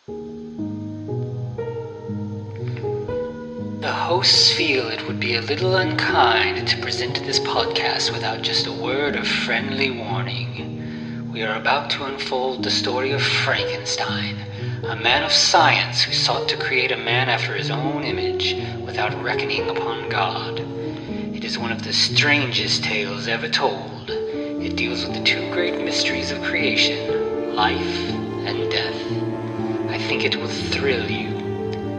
The hosts feel it would be a little unkind to present this podcast without just a word of friendly warning. We are about to unfold the story of Frankenstein, a man of science who sought to create a man after his own image without reckoning upon God. It is one of the strangest tales ever told. It deals with the two great mysteries of creation, life and death. I think it will thrill you.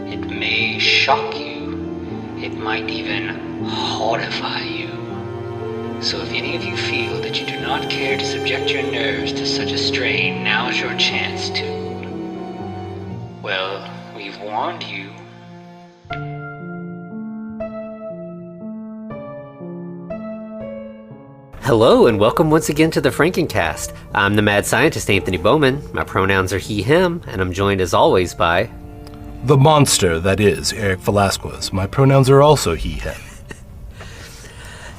It may shock you. It might even horrify you. So if any of you feel that you do not care to subject your nerves to such a strain, now's your chance to. Well, we've warned you. Hello and welcome once again to the Frankencast. I'm the mad scientist Anthony Bowman. My pronouns are he, him, and I'm joined as always by... The monster that is Eric Velasquez. My pronouns are also he, him.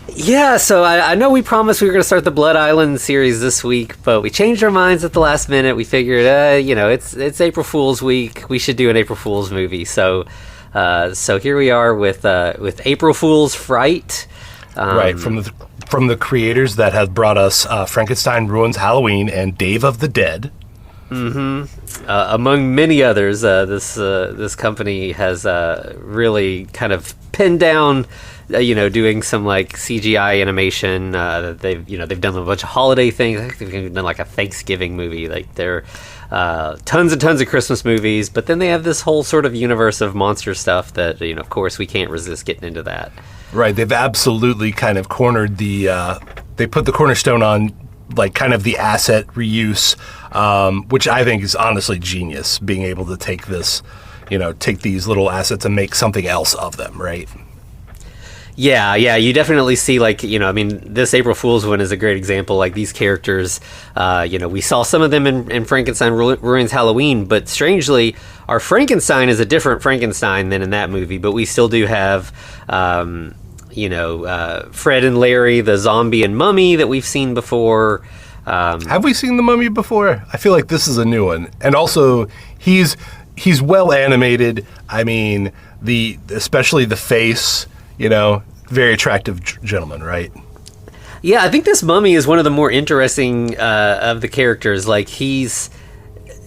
Yeah, so I know we promised we were going to start the Blood Island series this week, but we changed our minds at the last minute. We figured, it's April Fool's week. We should do an April Fool's movie. So here we are with April Fool's Fright. Right, from the creators that have brought us Frankenstein Ruins Halloween and Day of the Dead. Mm-hmm. Among many others, this company has really kind of pinned down, doing some like CGI animation. They've done a bunch of holiday things. I think they've even done like a Thanksgiving movie. Like they're tons and tons of Christmas movies. But then they have this whole sort of universe of monster stuff that of course we can't resist getting into that. Right, they've absolutely kind of cornered they put the cornerstone on like kind of the asset reuse, which I think is honestly genius, being able to take this, take these little assets and make something else of them, right? Yeah, you definitely see this April Fool's one is a great example. Like these characters, we saw some of them in Frankenstein Ruins Halloween, but strangely, our Frankenstein is a different Frankenstein than in that movie, but we still do have, Fred and Larry, the zombie and mummy that we've seen before. Have we seen the mummy before? I feel like this is a new one. And also, he's well animated. I mean, especially the face, very attractive gentleman, right? Yeah, I think this mummy is one of the more interesting of the characters. Like he's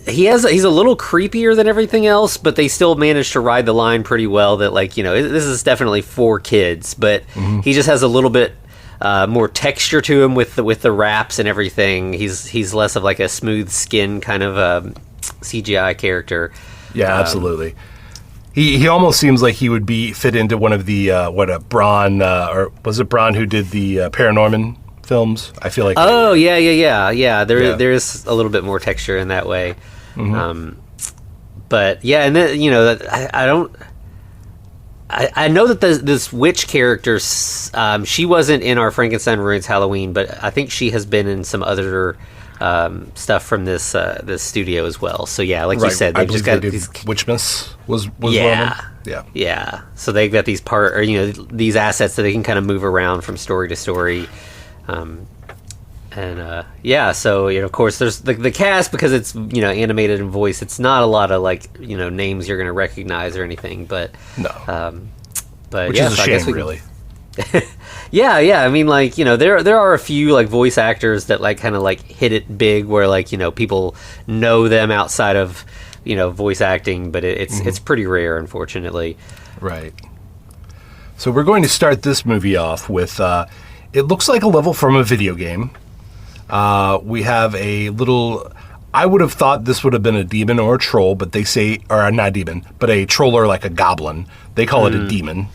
a little creepier than everything else, but they still managed to ride the line pretty well that this is definitely for kids, but he just has a little bit more texture to him with the wraps and everything. He's less of like a smooth skin kind of CGI character. Yeah, absolutely. He almost seems like he would fit into one of the Braun or was it Braun who did the Paranorman films? I feel like. Oh yeah. There is a little bit more texture in that way. Mm-hmm. But yeah, and then I know that this witch character, she wasn't in our Frankenstein Ruins Halloween, but I think she has been in some other stuff from this studio as well. So yeah, like you said, they've just got these. Witchmas was one of them. Yeah. So they've got these these assets that they can kind of move around from story to story. So of course there's the cast, because it's animated and voice. It's not a lot of names you're going to recognize or anything, but no. Which is a shame, really. Yeah. I mean, there are a few voice actors that kind of hit it big, where people know them outside of voice acting, but it's pretty rare, unfortunately. Right. So we're going to start this movie off with. It looks like a level from a video game. We have a little... I would have thought this would have been a demon or a troll, but they say... Or not a demon, but a troll or like a goblin. They call it a demon.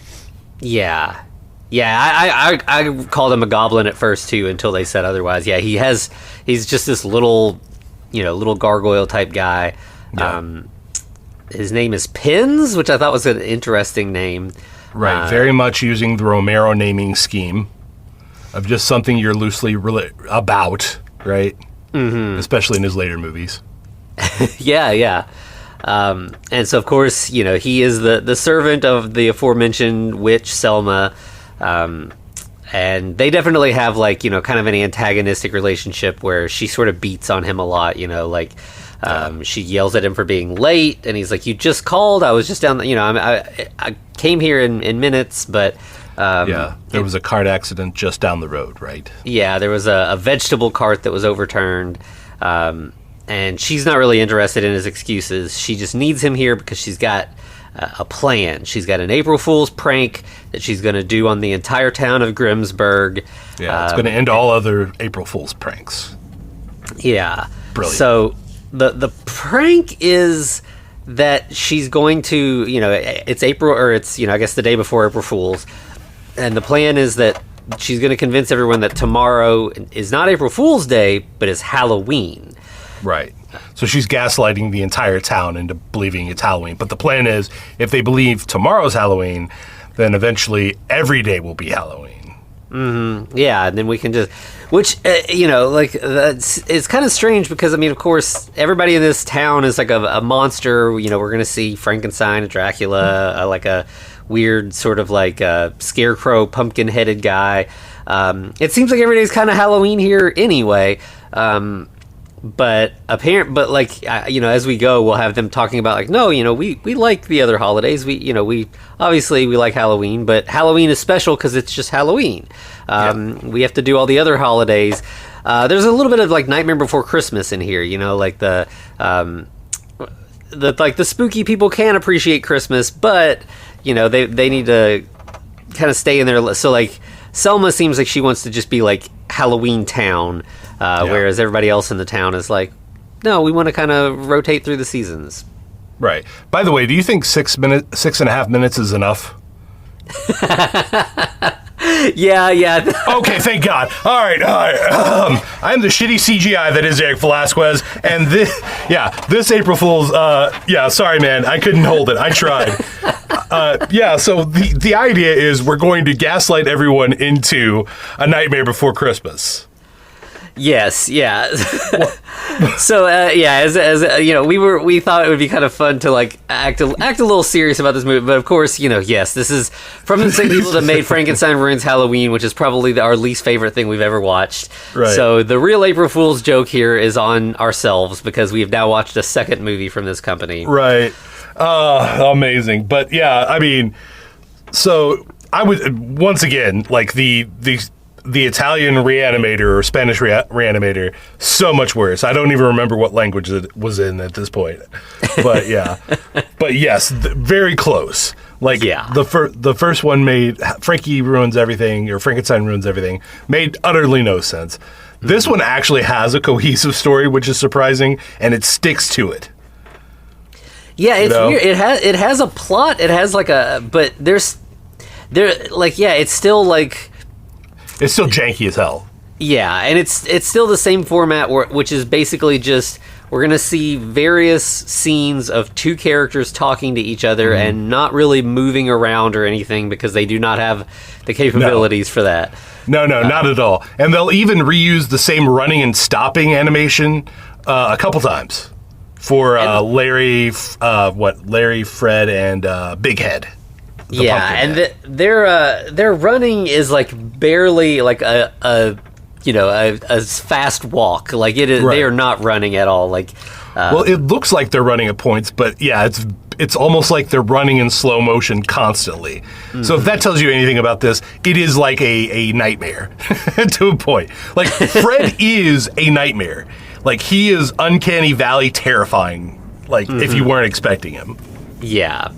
Yeah. I called him a goblin at first, too, until they said otherwise. Yeah, he's just this little gargoyle type guy. Yeah. His name is Pins, which I thought was an interesting name. Right, very much using the Romero naming scheme. Of just something you're loosely about, right? Mm-hmm. Especially in his later movies. Yeah. And so, of course, he is the servant of the aforementioned witch, Selma. And they definitely have, kind of an antagonistic relationship where she sort of beats on him a lot, She yells at him for being late, and he's like, "You just called. I was just down. I came here in minutes, but." There was a cart accident just down the road, right? Yeah, there was a vegetable cart that was overturned, and she's not really interested in his excuses. She just needs him here because she's got a plan. She's got an April Fool's prank that she's going to do on the entire town of Grimsburg. Yeah, it's going to end all other April Fool's pranks. Yeah. Brilliant. So the prank is that she's going to, it's April, or it's, I guess the day before April Fool's. And the plan is that she's going to convince everyone that tomorrow is not April Fool's Day, but is Halloween. Right. So she's gaslighting the entire town into believing it's Halloween. But the plan is, if they believe tomorrow's Halloween, then eventually every day will be Halloween. Mm-hmm. Yeah, and then we can just... Which, it's kind of strange because, of course, everybody in this town is like a monster. We're going to see Frankenstein, a Dracula, like a weird sort of like scarecrow, pumpkin-headed guy. It seems like every day's kind of Halloween here anyway. But as we go, we'll have them talking about like, no, we like the other holidays. We obviously we like Halloween, but Halloween is special because it's just Halloween. We have to do all the other holidays. There's a little bit of like Nightmare Before Christmas in here, like the spooky people can appreciate Christmas, but they need to kind of stay in there. So like Selma seems like she wants to just be like Halloween Town, whereas everybody else in the town is like, no, we want to kind of rotate through the seasons. Right. By the way, do you think 6.5 minutes is enough? Yeah. Okay, thank God. All right. I'm the shitty CGI that is Eric Velasquez, and this April Fool's. Sorry, man, I couldn't hold it. I tried. So the idea is we're going to gaslight everyone into A Nightmare Before Christmas. Yes, yeah. So we thought it would be kind of fun to like act a little serious about this movie, but of course, yes, this is from the same people that made Frankenstein Ruins Halloween, which is probably our least favorite thing we've ever watched. Right. So the real April Fool's joke here is on ourselves because we have now watched a second movie from this company. Right. Amazing. But yeah, so I would once again like the Italian reanimator or Spanish reanimator, so much worse. I don't even remember what language it was in at this point. But yeah. But yes, very close. Like the first one made Frankie Ruins Everything, or Frankenstein Ruins Everything, made utterly no sense. This one actually has a cohesive story, which is surprising, and it sticks to it. Yeah, it's weird. It has a plot. It has like but it's still like... It's still janky as hell. Yeah, and it's still the same format, which is basically just we're going to see various scenes of two characters talking to each other and not really moving around or anything because they do not have the capabilities for that. No, not at all. And they'll even reuse the same running and stopping animation a couple times for Larry, Fred, and Big Head. And their running is like barely like a fast walk. Like it is, They are not running at all. Like, well, it looks like they're running at points, but yeah, it's almost like they're running in slow motion constantly. Mm-hmm. So if that tells you anything about this, it is like a nightmare to a point. Like Fred is a nightmare. Like he is uncanny valley terrifying. Like if you weren't expecting him. Yeah.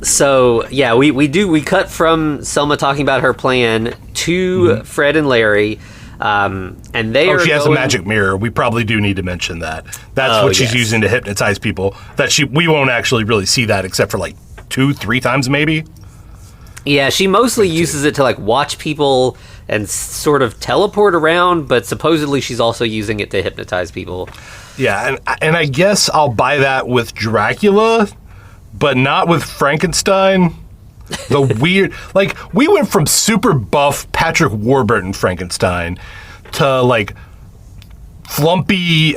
So yeah, we cut from Selma talking about her plan to Fred and Larry, and they are. She has a magic mirror. We probably do need to mention that. That's what she's using to hypnotize people. We won't actually really see that except for like 2-3 times maybe. Yeah, she mostly uses it to like watch people and sort of teleport around, but supposedly she's also using it to hypnotize people. Yeah, and I guess I'll buy that with Dracula. But not with Frankenstein. The weird... Like, we went from super buff Patrick Warburton Frankenstein to, like, flumpy...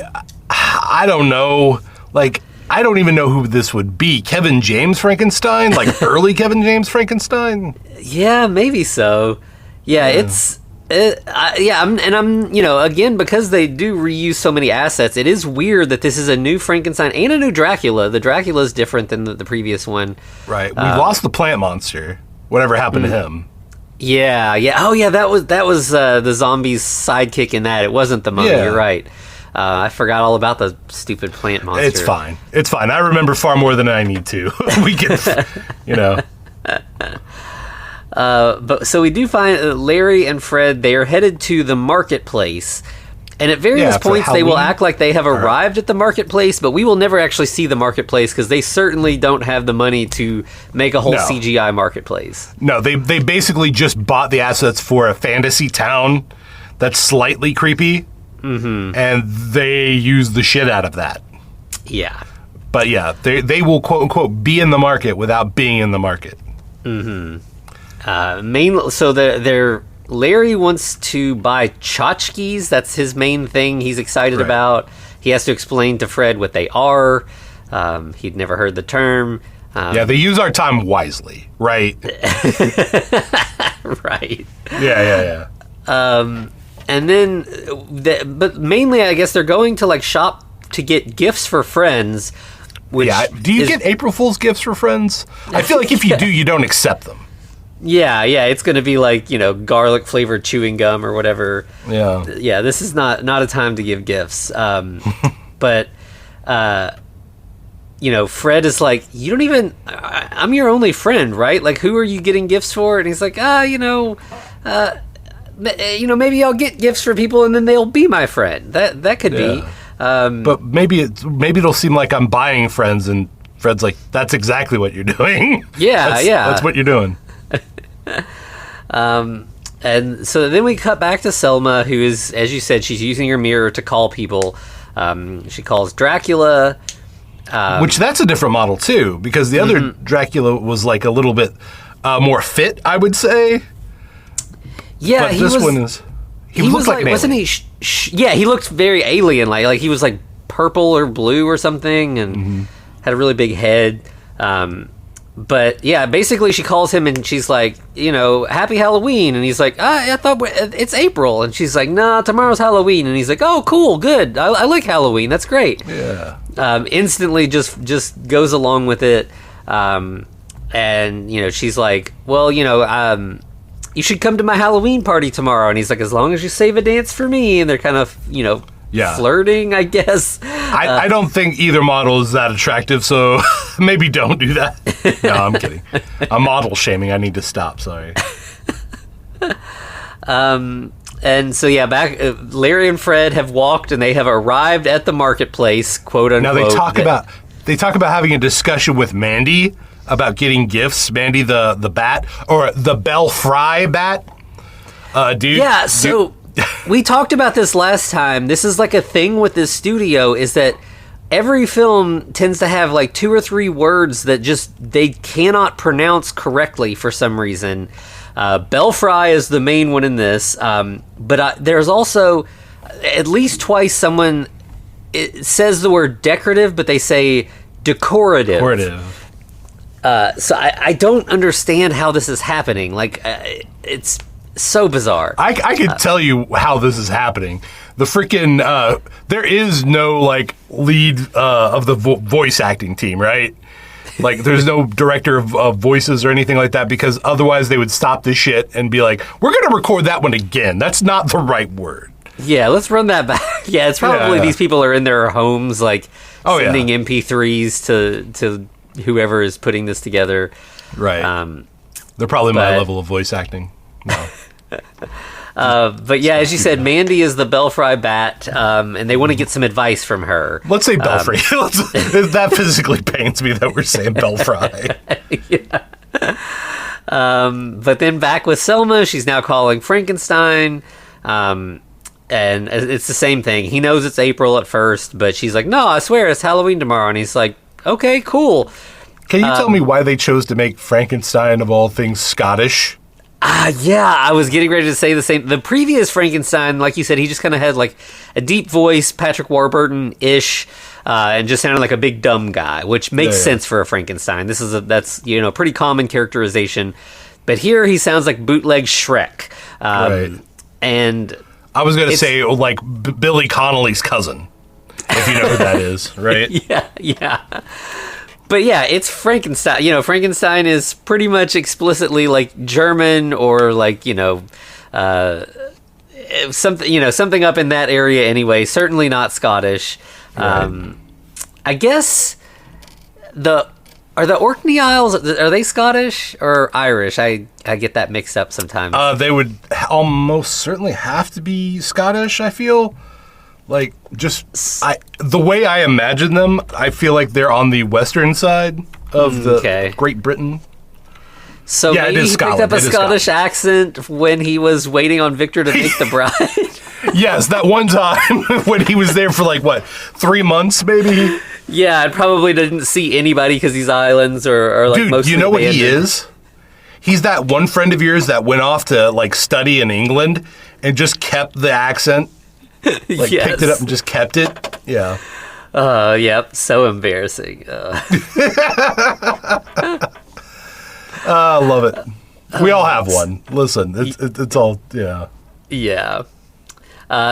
I don't know. Like, I don't even know who this would be. Kevin James Frankenstein? Like, early Kevin James Frankenstein? Yeah, maybe so. Yeah, I'm again, because they do reuse so many assets, it is weird that this is a new Frankenstein and a new Dracula. The Dracula is different than the previous one. Right. We lost the plant monster. Whatever happened to him? Yeah. Oh, yeah. That was the zombie's sidekick in that. It wasn't the mummy. Yeah. You're right. I forgot all about the stupid plant monster. It's fine. I remember far more than I need to. We can, But so we do find Larry and Fred, they are headed to the marketplace. And at various points, they will act like they have arrived at the marketplace, but we will never actually see the marketplace because they certainly don't have the money to make a whole CGI marketplace. No, they basically just bought the assets for a fantasy town that's slightly creepy, and they use the shit out of that. Yeah. But yeah, they will, quote unquote, be in the market without being in the market. Larry wants to buy tchotchkes. That's his main thing he's excited about. He has to explain to Fred what they are. He'd never heard the term. They use our time wisely, right? Right. Yeah. And then, but mainly, I guess they're going to like shop to get gifts for friends. Do you get April Fool's gifts for friends? I feel like if you do, you don't accept them. Yeah, it's going to be like, garlic flavored chewing gum or whatever. Yeah, this is not a time to give gifts. But Fred is like, you don't even, I'm your only friend, right? Like, who are you getting gifts for? And he's like, maybe I'll get gifts for people and then they'll be my friend. That could be. But maybe it'll seem like I'm buying friends, and Fred's like, that's exactly what you're doing. That's what you're doing. And so then we cut back to Selma, who is, as you said, she's using her mirror to call people. She calls Dracula. Which that's a different model, too, because the other Dracula was like a little bit more fit, I would say. Yeah, but this one is... He looked like wasn't he? He looked very alien-like. Like he was like purple or blue or something, and had a really big head. But yeah, basically she calls him and she's like, Happy Halloween. And he's like, I thought it's April. And she's like, nah, tomorrow's Halloween. And he's like, oh, cool, good. I like Halloween. That's great. Yeah. Instantly just goes along with it. And, she's like, well, you should come to my Halloween party tomorrow. And he's like, as long as you save a dance for me. And they're kind of, flirting, I guess. I don't think either model is that attractive, so maybe don't do that. No, I'm kidding. I'm model shaming. I need to stop. Sorry. And so back. Larry and Fred have walked, and they have arrived at the marketplace, quote unquote. Now they talk about having a discussion with Mandy about getting gifts. Mandy, the bat, or the Bell Fry bat. Dude. Yeah. So. We talked about this last time. This is like a thing with this studio, is that every film tends to have like 2 or 3 words that just they cannot pronounce correctly for some reason. Belfry is the main one in this, but there's also at least twice someone says the word decorative, but they say decorative. So I don't understand how this is happening. Like it's so bizarre. I could tell you how this is happening. The freaking there is no like lead of the voice acting team, right? Like there's no director of voices or anything like that, because otherwise they would stop this shit and be like, we're gonna record that one again. That's not the right word. Yeah, let's run that back. Yeah, it's probably these people are in their homes like sending MP3s to whoever is putting this together. Right. They're probably my level of voice acting. No. But yeah, as you said, Mandy is the Belfry bat, and they want to get some advice from her. Let's say Belfry. That physically pains me that we're saying Belfry. But then back with Selma, she's now calling Frankenstein, and it's the same thing. He knows it's April at first, but she's like, no, I swear it's Halloween tomorrow. And he's like, okay, cool. Can you tell me why they chose to make Frankenstein, of all things, Scottish? Yeah, I was getting ready to say the same. The previous Frankenstein, like you said, he just kind of had like a deep voice, Patrick Warburton-ish, and just sounded like a big dumb guy, which makes sense for a Frankenstein. That's pretty common characterization. But here he sounds like bootleg Shrek. Right. And I was going to say, like, Billy Connolly's cousin, if you know who that is, right? Yeah. But yeah, it's Frankenstein. You know, Frankenstein is pretty much explicitly like German or like, something up in that area anyway. Certainly not Scottish. Right. I guess are the Orkney Isles, are they Scottish or Irish? I get that mixed up sometimes. They would almost certainly have to be Scottish, I feel. Like, the way I imagine them, I feel like they're on the western side of the Great Britain. So yeah, maybe he picked up a Scottish accent when he was waiting on Victor to make the bride. Yes, that one time when he was there for 3 months, maybe. Yeah, I probably didn't see anybody because these islands are Dude, mostly you know what abandoned. he is? He's that one friend of yours that went off to study in England and just kept the accent. Yes. Picked it up and just kept it. Yeah. Yep. So embarrassing. I love it. We all have one. Listen, it's all, yeah. Yeah.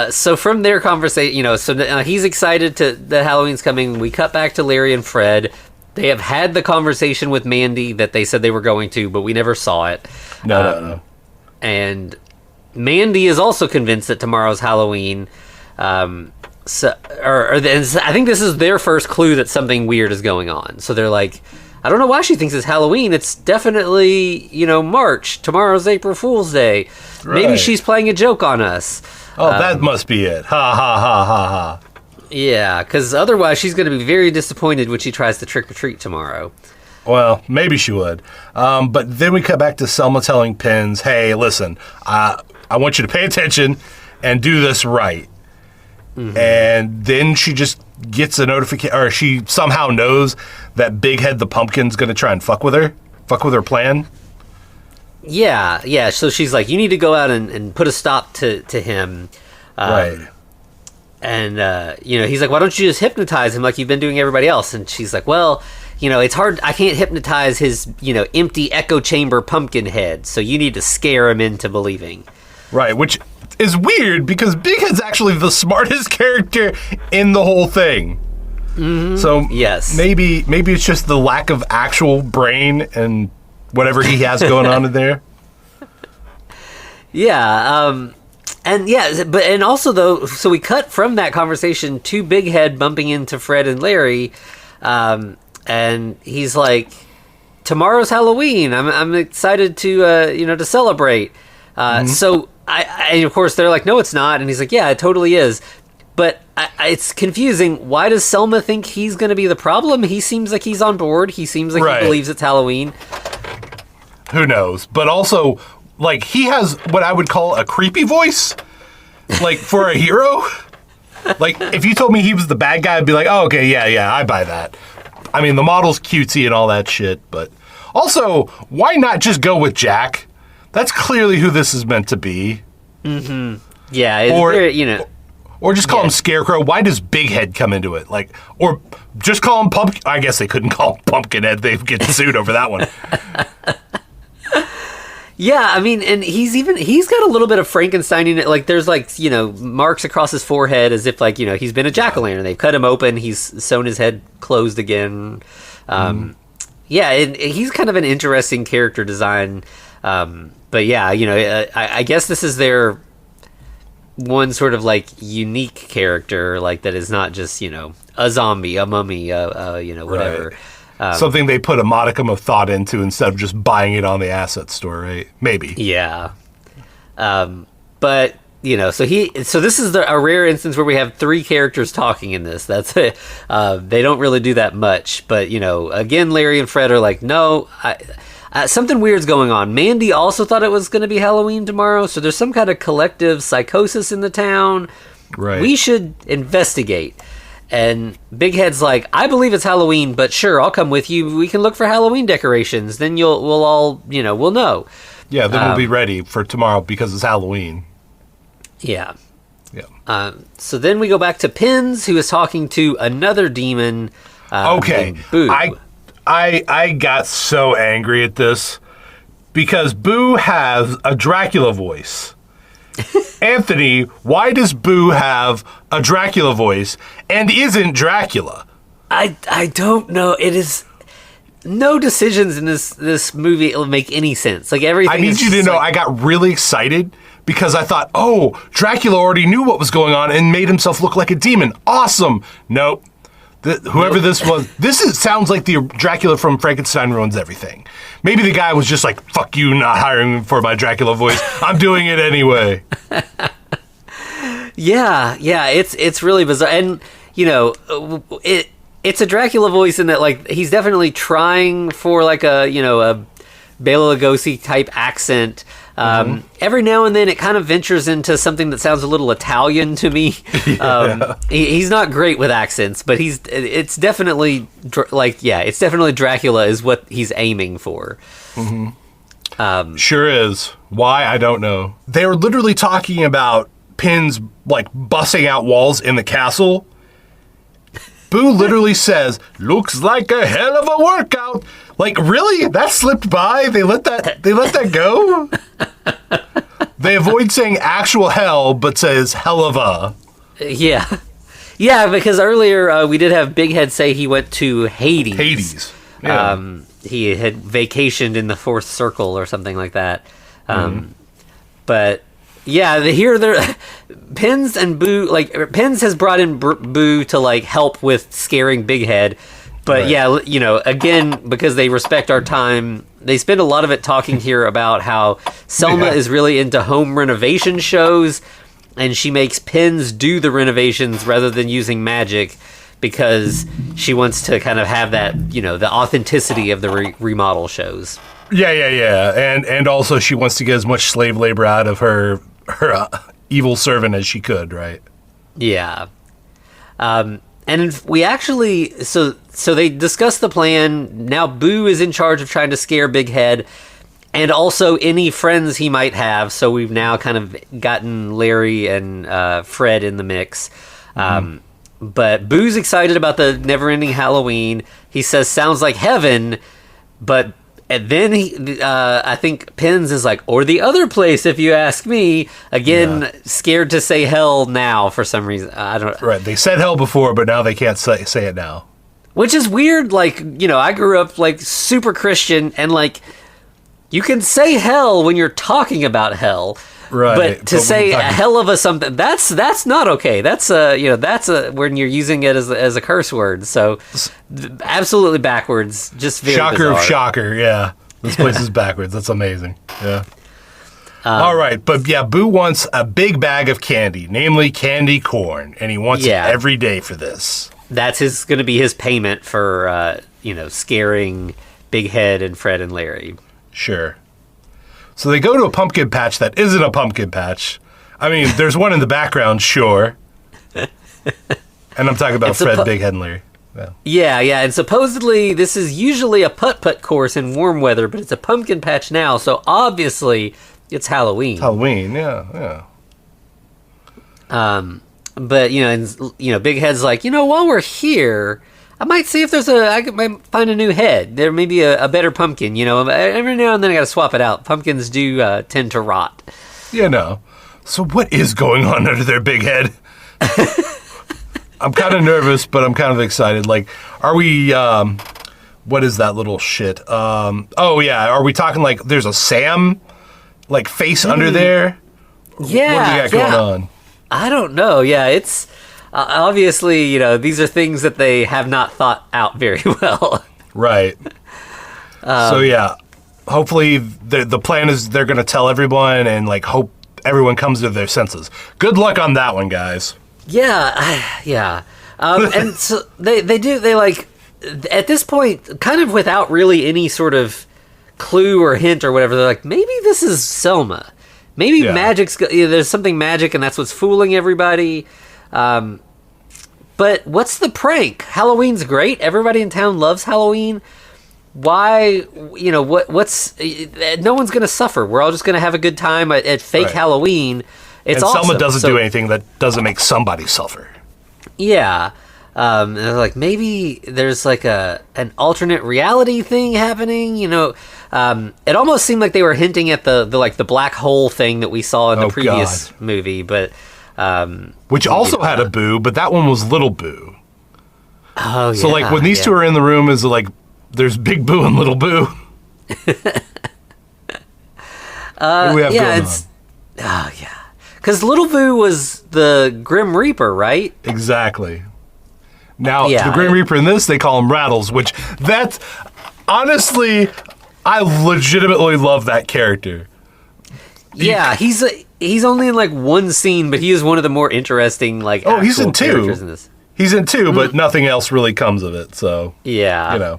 So from their conversation, so he's excited that Halloween's coming. We cut back to Larry and Fred. They have had the conversation with Mandy that they said they were going to, but we never saw it. No. And Mandy is also convinced that tomorrow's Halloween. I think this is their first clue that something weird is going on. So they're like, I don't know why she thinks it's Halloween. It's definitely, March. Tomorrow's April Fool's Day. Right. Maybe she's playing a joke on us. Oh, that must be it. Ha, ha, ha, ha, ha. Yeah, because otherwise she's going to be very disappointed when she tries to trick-or-treat tomorrow. Well, maybe she would. But then we cut back to Selma telling Pins, hey, listen, I want you to pay attention and do this right. Mm-hmm. And then she just gets a notification, or she somehow knows that Big Head the Pumpkin's going to try and fuck with her plan. Yeah. So she's like, you need to go out and put a stop to him. Right. And, he's like, why don't you just hypnotize him like you've been doing everybody else? And she's like, well, it's hard. I can't hypnotize his, empty echo chamber pumpkin head. So you need to scare him into believing. Right, which is weird because Big Head's actually the smartest character in the whole thing. Mm-hmm. So yes, maybe it's just the lack of actual brain and whatever he has going on in there. Yeah, and also though, so we cut from that conversation to Big Head bumping into Fred and Larry, and he's like, "Tomorrow's Halloween. I'm excited to celebrate." So and of course they're like, "No, it's not," and he's like, "Yeah, it totally is." But it's confusing. Why does Selma think he's going to be the problem? He seems like he's on board. He seems like he believes it's Halloween. Who knows? But also, he has what I would call a creepy voice, for a hero. If you told me he was the bad guy, I'd be like, oh, okay, yeah, I buy that. I mean, the model's cutesy and all that shit, but also, why not just go with Jack? That's clearly who this is meant to be. Mm-hmm. Yeah, Or just call him Scarecrow. Why does Big Head come into it? Or just call him Pumpkin. I guess they couldn't call him Pumpkinhead. They'd get sued over that one. Yeah, I mean, and he's got a little bit of Frankenstein in it. There's marks across his forehead as if he's been a jack-o'-lantern. They've cut him open. He's sewn his head closed again. Yeah, and he's kind of an interesting character design. But yeah, I guess this is their one sort of unique character that is not just a zombie, a mummy, whatever. Right. Something they put a modicum of thought into instead of just buying it on the asset store, right? Maybe. Yeah. But so this is a rare instance where we have three characters talking in this. That's it. They don't really do that much, but again, Larry and Fred are like, no, something weird's going on. Mandy also thought it was going to be Halloween tomorrow, so there's some kind of collective psychosis in the town. Right. We should investigate. And Big Head's like, I believe it's Halloween, but sure, I'll come with you. We can look for Halloween decorations. Then we'll all know. Yeah, then we'll be ready for tomorrow because it's Halloween. Yeah. Yeah. So then we go back to Pins, who is talking to another demon. Okay. Boo. I got so angry at this because Boo has a Dracula voice. Anthony, why does Boo have a Dracula voice and isn't Dracula? I don't know. It is no decisions in this movie will make any sense. Like everything. I need you to know, I got really excited because I thought, oh, Dracula already knew what was going on and made himself look like a demon. Awesome. Nope. Whoever this was, sounds like the Dracula from Frankenstein Ruins Everything. Maybe the guy was just like, fuck you, not hiring me for my Dracula voice. I'm doing it anyway. Yeah, it's really bizarre. And, it's a Dracula voice in that, like, he's definitely trying for, like, a Bela Lugosi type accent. Every now and then it kind of ventures into something that sounds a little Italian to me. Yeah. He's not great with accents, but it's definitely Dracula is what he's aiming for. Mm-hmm. Sure is. Why? I don't know. They were literally talking about Pins like busting out walls in the castle. Boo literally says, "Looks like a hell of a workout." Like, really? That slipped by? They let that go? They avoid saying actual hell, but says hell of a. Yeah. Yeah, because earlier we did have Big Head say he went to Hades. Yeah. He had vacationed in the fourth circle or something like that. But yeah, Pins and Boo, like, Pins has brought in Boo to, like, help with scaring Big Head. But right. Yeah, again, because they respect our time, they spend a lot of it talking here about how Selma is really into home renovation shows, and she makes Pins do the renovations rather than using magic because she wants to kind of have that, the authenticity of the remodel shows. Yeah. And also she wants to get as much slave labor out of her evil servant as she could, right? Yeah. And we actually, so they discuss the plan. Now Boo is in charge of trying to scare Big Head and also any friends he might have. So we've now kind of gotten Larry and Fred in the mix. But Boo's excited about the never-ending Halloween. He says, sounds like heaven, but... And then I think Pins is like, or the other place, if you ask me. Again, scared to say hell now for some reason. I don't. Right, they said hell before, but now they can't say it now. Which is weird. Like, I grew up like super Christian, and like, you can say hell when you're talking about hell. Right. But to say a hell of a something, that's not okay. That's when you're using it as a curse word. So absolutely backwards. Just very shocker bizarre. Of shocker. Yeah, this place is backwards. That's amazing. Yeah. All right, but yeah, Boo wants a big bag of candy, namely candy corn, and he wants it every day for this. That's going to be his payment for scaring Big Head and Fred and Larry. Sure. So they go to a pumpkin patch that isn't a pumpkin patch. I mean, there's one in the background, sure. And I'm talking about Fred, Big Head, and Larry. Yeah, and supposedly this is usually a putt-putt course in warm weather, but it's a pumpkin patch now, so obviously it's Halloween. Halloween, yeah. But, Big Head's like, while we're here... I might see if I might find a new head. There may be a better pumpkin, Every now and then I gotta swap it out. Pumpkins do tend to rot. So what is going on under their Big Head? I'm kind of nervous, but I'm kind of excited. Like, are we, what is that little shit? Are we talking like there's a Sam, like, face under there? Yeah. What do we got going on? I don't know. Yeah, it's... obviously, these are things that they have not thought out very well. Right. Hopefully the plan is they're going to tell everyone and, like, hope everyone comes to their senses. Good luck on that one, guys. Yeah. And so they like, at this point, kind of without really any sort of clue or hint or whatever, they're like, maybe this is Selma. Maybe magic's, there's something magic and that's what's fooling everybody. But what's the prank? Halloween's great. Everybody in town loves Halloween. Why, what's... No one's going to suffer. We're all just going to have a good time at fake Halloween. It's awesome. Selma doesn't do anything that doesn't make somebody suffer. Yeah. And they're like, maybe there's like an alternate reality thing happening, It almost seemed like they were hinting at the black hole thing that we saw in the previous movie, but which also had a Boo, but that one was Little Boo. Oh, so like when these two are in the room, is like there's Big Boo and Little Boo. What do we have going on? Oh yeah, because Little Boo was the Grim Reaper, right? Exactly. Now the Grim Reaper in this, they call him Rattles, which that's honestly, I legitimately love that character. Yeah, he's only in like one scene, but he is one of the more interesting he's in two. In this. He's in two, but nothing else really comes of it. So yeah,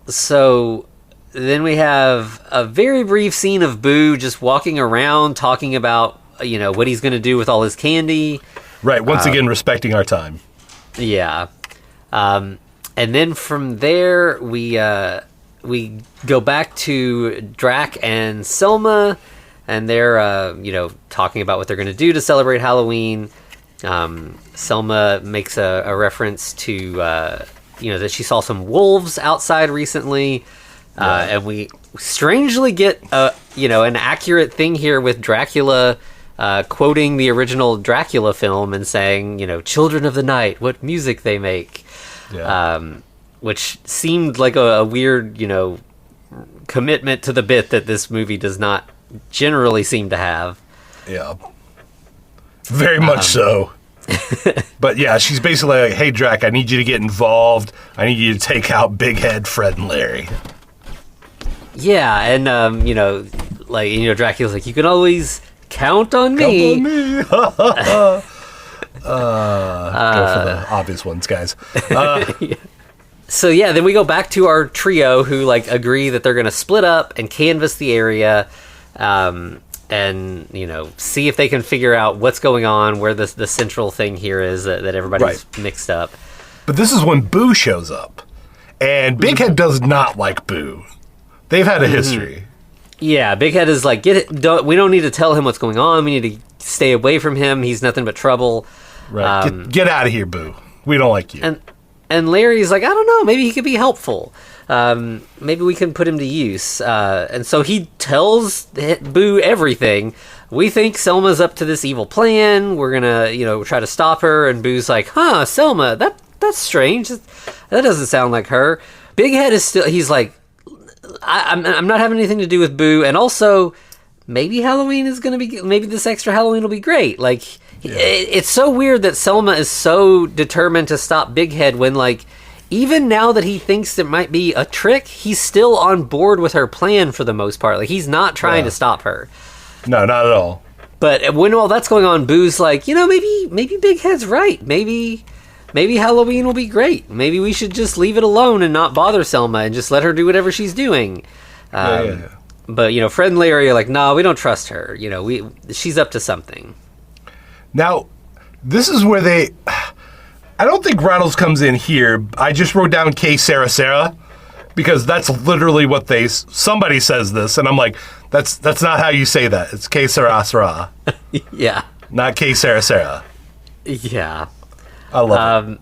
So then we have a very brief scene of Boo just walking around talking about what he's going to do with all his candy. Right. Once again, respecting our time. Yeah. And then from there we go back to Drac and Selma, and they're talking about what they're going to do to celebrate Halloween. Selma makes a reference to that she saw some wolves outside recently, and we strangely get an accurate thing here with Dracula quoting the original Dracula film and saying, "Children of the night, what music they make," which seemed like a weird commitment to the bit that this movie does not generally seem to have. Yeah. Very much so. But yeah, she's basically like, "Hey, Drac, I need you to get involved. I need you to take out Big Head, Fred, and Larry." Yeah, and Dracula's like, "You can always count on me." Count on me. Go for the obvious ones, guys. Yeah. So yeah, then we go back to our trio who agree that they're going to split up and canvass the area. And see if they can figure out what's going on, where the central thing here is that everybody's mixed up. But this is when Boo shows up, and Big Head does not like Boo. They've had a history. Yeah, Big Head is like, we don't need to tell him what's going on. We need to stay away from him. He's nothing but trouble. Right. Get out of here, Boo. We don't like you. And Larry's like, I don't know, maybe he could be helpful. Maybe we can put him to use. And so he tells Boo everything. We think Selma's up to this evil plan. We're gonna, try to stop her. And Boo's like, Selma, that's strange. That doesn't sound like her. Big Head is still, he's like, I'm not having anything to do with Boo. And also, maybe Halloween is gonna be, maybe this extra Halloween will be great. It's so weird that Selma is so determined to stop Big Head when, even now that he thinks there might be a trick, he's still on board with her plan for the most part. He's not trying to stop her. No, not at all. But when all that's going on, Boo's like, maybe Big Head's right. Maybe Halloween will be great. Maybe we should just leave it alone and not bother Selma and just let her do whatever she's doing. But, Fred and Larry are like, no, we don't trust her. She's up to something. Now, this is where I don't think Rattles comes in here. I just wrote down K Sarah Sarah because that's literally what somebody says this, and I'm like, that's not how you say that. It's K Sarah Sarah. Yeah. Not K Sarah Sarah. Yeah. I love it.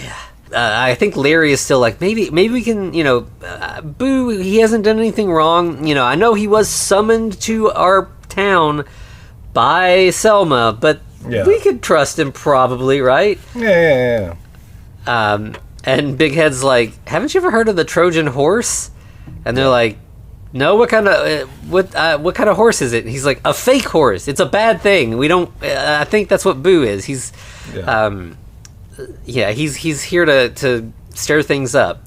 Yeah. I think Larry is still like, maybe we can, Boo, he hasn't done anything wrong. I know he was summoned to our town by Selma, but we could trust him probably, right? Yeah. And Big Head's like, haven't you ever heard of the Trojan horse? And they're like, no, what kind of horse is it? And he's like, a fake horse. It's a bad thing. We don't. I think that's what Boo is. He's, he's here to stir things up.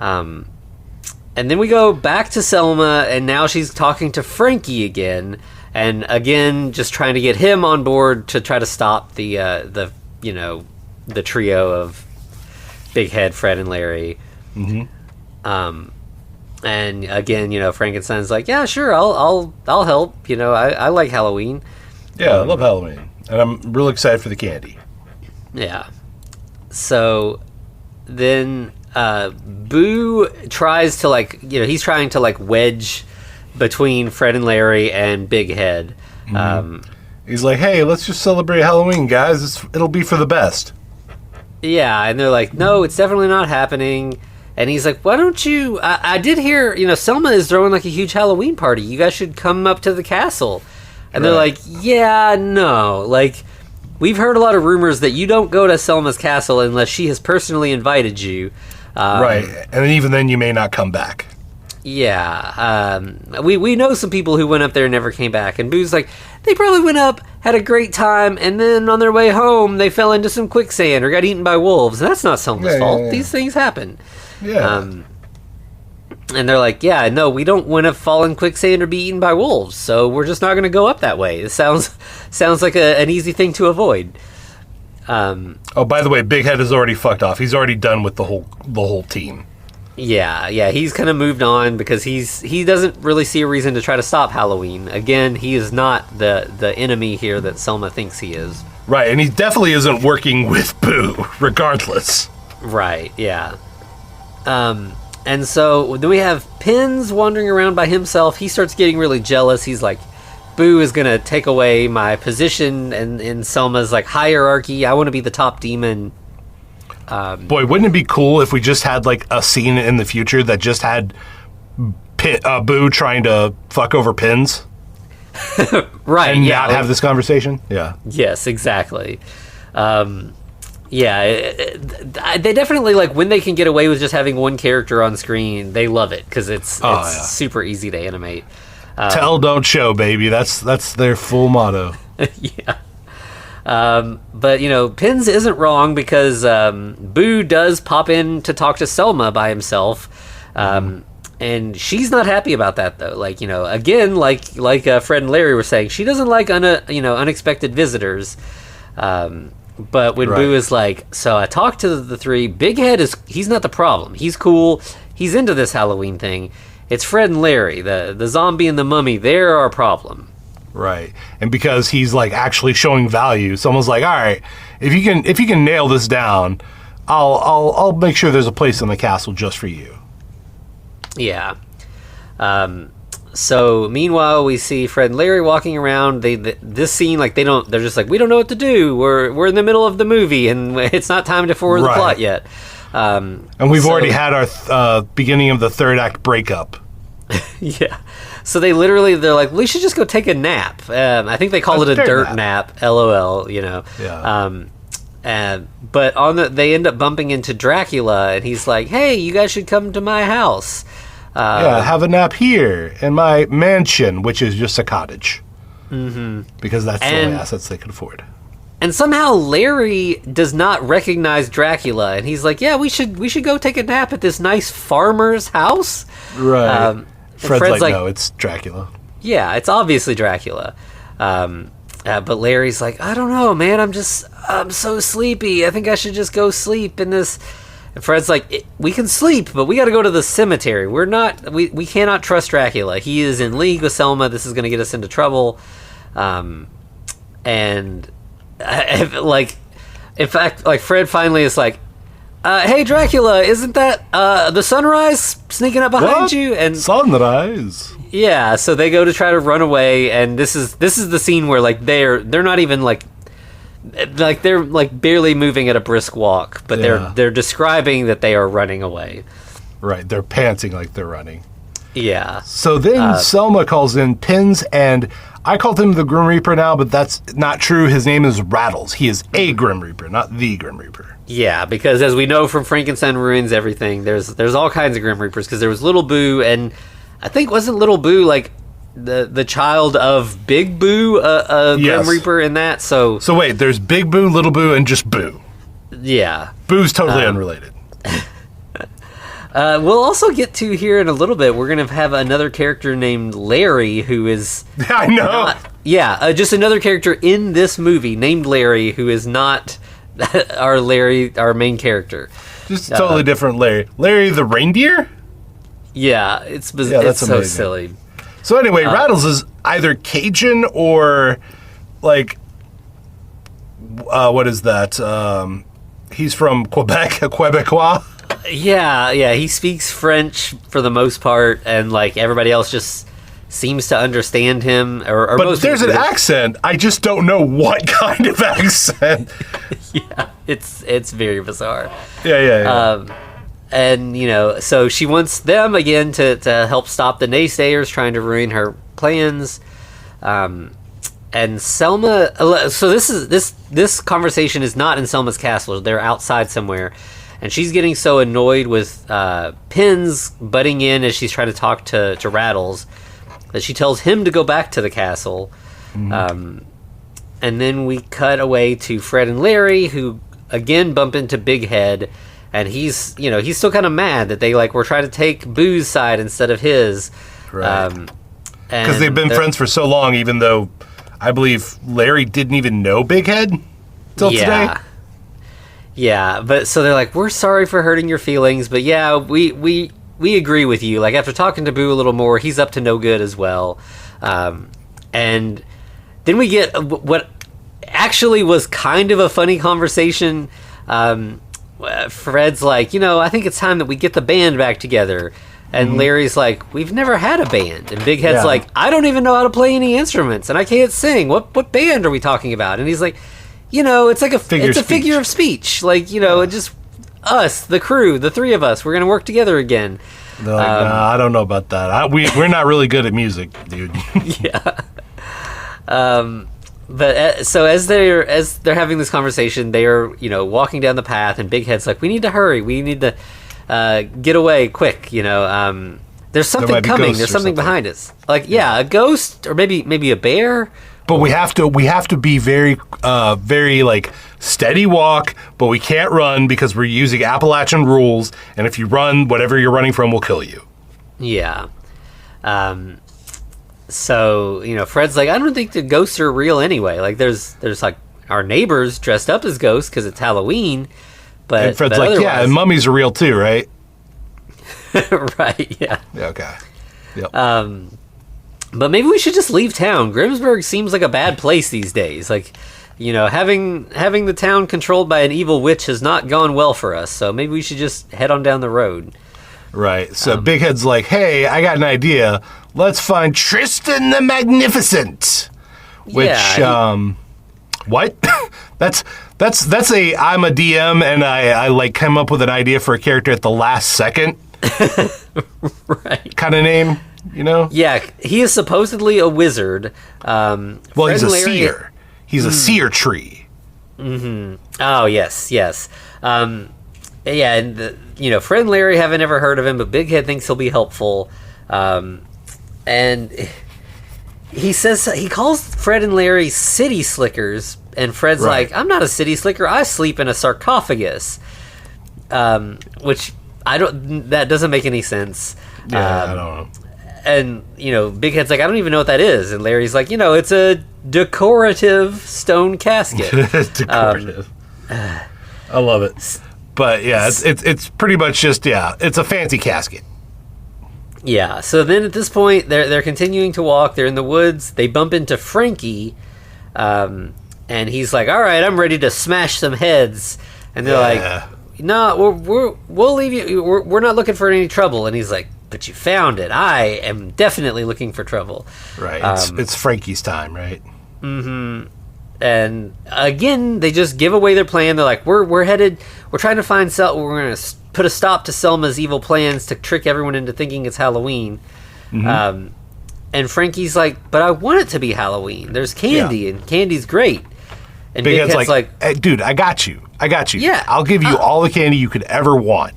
And then we go back to Selma, and now she's talking to Frankie again. And again, just trying to get him on board to try to stop the trio of Big Head, Fred, and Larry. Mm-hmm. And again, Frankenstein's like, yeah, sure, I'll help. I like Halloween. Yeah, I love Halloween, and I'm really excited for the candy. Yeah. So then Boo tries to he's trying to wedge between Fred and Larry and Big Head. Mm-hmm. He's like, hey, let's just celebrate Halloween, guys. It'll be for the best. Yeah, and they're like, no, it's definitely not happening. And he's like, why don't you... I did hear, Selma is throwing like a huge Halloween party. You guys should come up to the castle. And they're like, yeah, no. Like, we've heard a lot of rumors that you don't go to Selma's castle unless she has personally invited you. Right. And even then you may not come back. Yeah. We know some people who went up there and never came back. And Boo's like, they probably went up, had a great time, and then on their way home, they fell into some quicksand or got eaten by wolves. And that's not Selma's fault. Yeah. These things happen. Yeah. And they're like, yeah, no, we don't want to fall in quicksand or be eaten by wolves, so we're just not going to go up that way. It sounds like an easy thing to avoid. Oh, by the way, Big Head is already fucked off. He's already done with the whole team. Yeah, he's kind of moved on because he doesn't really see a reason to try to stop Halloween. Again, he is not the enemy here that Selma thinks he is. Right, and he definitely isn't working with Boo, regardless. Right, yeah. And so then we have Pins wandering around by himself. He starts getting really jealous. He's like, Boo is going to take away my position in Selma's like hierarchy. I want to be the top demon. Boy, wouldn't it be cool if we just had like a scene in the future that just had Boo trying to fuck over Pins? Right. And not have this conversation? Yeah. Yes, exactly. Yeah, they definitely, like, when they can get away with just having one character on screen, they love it, because it's super easy to animate. Tell, don't show, baby. That's their full motto. Yeah. But, Pins isn't wrong, because Boo does pop in to talk to Selma by himself, and she's not happy about that, though. Like, again, like Fred and Larry were saying, she doesn't like, unexpected visitors. But when Boo is like, so I talked to the three, Big Head he's not the problem. He's cool. He's into this Halloween thing. It's Fred and Larry, the zombie and the mummy. They're our problem. Right. And because he's like actually showing value, someone's like, all right, if you can nail this down, I'll make sure there's a place in the castle just for you. Yeah. So meanwhile, we see Fred and Larry walking around. This scene, like they're just like, we don't know what to do. We're in the middle of the movie, and it's not time to forward the plot yet. And we've already had our beginning of the third act breakup. Yeah. So they're like, we should just go take a nap. I think they call it a dirt nap. LOL. Yeah. But they end up bumping into Dracula, and he's like, hey, you guys should come to my house. Have a nap here in my mansion, which is just a cottage. Mm-hmm. Because that's the only assets they could afford. And somehow Larry does not recognize Dracula, and he's like, yeah, we should go take a nap at this nice farmer's house. Right. Fred's like, no, it's Dracula. Yeah, it's obviously Dracula. But Larry's like, I don't know, man, I'm so sleepy. I think I should just go sleep in this... And Fred's like, we can sleep, but we got to go to the cemetery. We cannot trust Dracula. He is in league with Selma. This is going to get us into trouble. In fact, like Fred finally is like, hey Dracula, isn't that the sunrise sneaking up behind you? And sunrise. Yeah, so they go to try to run away, and this is the scene where like they're not even like they're like barely moving at a brisk walk, but they're describing that they are running away. Right, they're panting like they're running. Yeah. So then Selma calls in Pins, and I called him the Grim Reaper now, but that's not true. His name is Rattles. He is a Grim Reaper, not the Grim Reaper. Yeah, because as we know from Frankenstein Ruins Everything, there's all kinds of Grim Reapers, because there was Little Boo, and I think wasn't Little Boo like the child of Big Boo, Grim Reaper in that? So wait, there's Big Boo, Little Boo, and just Boo. Yeah. Boo's totally unrelated. We'll also get to here in a little bit. We're going to have another character named Larry who is... I know. Just another character in this movie named Larry who is not our main character. Just totally different Larry. Larry the reindeer? Yeah, it's so silly. So anyway, Rattles is either Cajun or like... what is that? He's from Quebec, a Quebecois. Yeah, he speaks French for the most part, and like everybody else just seems to understand him. But there's an accent. I just don't know what kind of accent. Yeah, it's very bizarre. Yeah. And, so she wants them again to help stop the naysayers trying to ruin her plans. And Selma, so this conversation is not in Selma's castle. They're outside somewhere. And she's getting so annoyed with Pins butting in as she's trying to talk to Rattles that she tells him to go back to the castle. And then we cut away to Fred and Larry, who again bump into Big Head. And he's still kind of mad that they were trying to take Boo's side instead of his. Right. Because they've been friends for so long, even though I believe Larry didn't even know Big Head till today. Yeah, but so they're like, we're sorry for hurting your feelings, but yeah, we agree with you. After talking to Boo a little more, he's up to no good as well. And then we get what actually was kind of a funny conversation. Fred's like, I think it's time that we get the band back together. And Larry's like, we've never had a band. And Big Head's like, I don't even know how to play any instruments, and I can't sing. What band are we talking about? And he's like, it's like figure of speech. Just us, the crew, the three of us, we're going to work together again. They're like, nah, I don't know about that. We're not really good at music, dude. Yeah. But so as they're having this conversation, they are walking down the path, and Big Head's like, we need to hurry. We need to get away quick. There's something coming. There's something behind us. A ghost or maybe a bear. But we have to be very steady walk. But we can't run because we're using Appalachian rules. And if you run, whatever you're running from will kill you. Yeah. So, Fred's like, I don't think the ghosts are real anyway. There's our neighbors dressed up as ghosts because it's Halloween. And Fred's like, yeah, and mummies are real too, right? Right, yeah. Okay. Yep. But maybe we should just leave town. Grimsburg seems like a bad place these days. Having the town controlled by an evil witch has not gone well for us. So maybe we should just head on down the road. Right. So Big Head's like, hey, I got an idea. Let's find Tristan the Magnificent. Which, what? That's a I'm a DM and I come up with an idea for a character at the last second. Right. Kind of name, Yeah, he is supposedly a wizard. Well, he's a seer. He's a seer tree. Mm-hmm. Oh, yes. Yeah, and Fred and Larry haven't ever heard of him, but Big Head thinks he'll be helpful. And he calls Fred and Larry city slickers, and Fred's like, I'm not a city slicker, I sleep in a sarcophagus. Which that doesn't make any sense. Yeah, I don't know. And, Big Head's like, I don't even know what that is. And Larry's like, it's a decorative stone casket. Decorative. I love it. But yeah, it's pretty much just, it's a fancy casket. Yeah, so then at this point, they're continuing to walk. They're in the woods. They bump into Frankie, and he's like, all right, I'm ready to smash some heads. And they're like, no, we'll leave you. We're not looking for any trouble. And he's like, but you found it. I am definitely looking for trouble. Right, it's Frankie's time, right? Mm-hmm. And again, they just give away their plan. They're like, we're trying to find we're going to put a stop to Selma's evil plans to trick everyone into thinking it's Halloween. Mm-hmm. And Frankie's like, but I want it to be Halloween. There's candy, and candy's great. And Big Head's like, hey, dude, I got you. Yeah. I'll give you all the candy you could ever want.